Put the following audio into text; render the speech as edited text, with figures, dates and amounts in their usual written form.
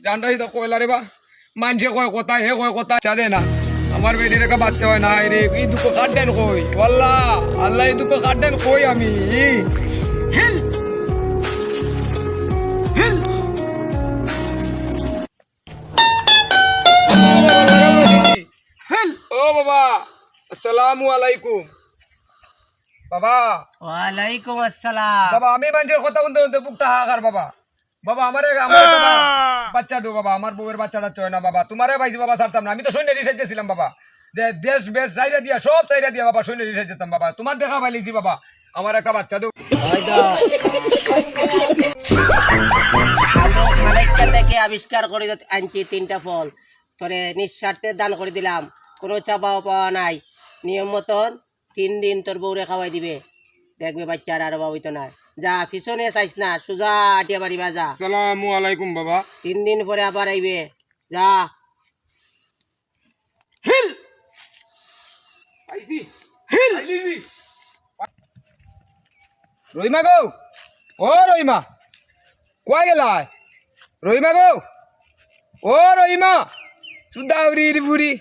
জানটাই তো কয়লা রে বা মানছে কয় কথা হে কয় কথা চাঁদে না আমার বেটির একটা বাচ্চা হয় না রে এই দুঃখ কাটেন কই আল্লাহ আল্লাহ এই দুঃখ কাটেন কই আমি হেল হেল হেল ও বাবা আসসালামু আলাইকুম বাবা ওয়ালাইকুম আসসালাম। বাবা আমি মানুষের কথা শুনতে শুনতে বুকটা হাহাকার বাবা বাবা আমার বাচ্চা দো বাবা আমার বউয়ের বাচ্চাটা চয় না বাবা তোমারে ভাইজি বাবা ছাড়তাম না আমি তো সৈন্য রিসাইজ ছিলাম বাবা দেশ বেশ চাইরা দিয়া সব চাইরা দিয়া বাবা সৈন্য রিসাইজ যেতাম বাবা তোমার দেখা পাইলিছি বাবা আমার একটা বাচ্চা দো মালিকটা থেকে আবিষ্কার করে আনছি 3টা ফল তোরে নিঃস্বার্থে দান করে দিলাম, কোনো চাপাও পাওয়া নাই। নিয়ম মতন 3 দিন তোর বউরে খাওয়াই দিবে, দেখবে বাচ্চার আর অভাব হইতো না। যা পিছনে চাইস না, সোজা আটিয়া বাড়ি বাজা। আসসালামু আলাইকুম বাবা 3 দিন পরে আবার আইবে, যা। হিল আইছি হিল আইলিছি রহিমা গো ও রহিমা কই গেলাই রহিমা গো ও রহিমা সুদাউরি ফুরি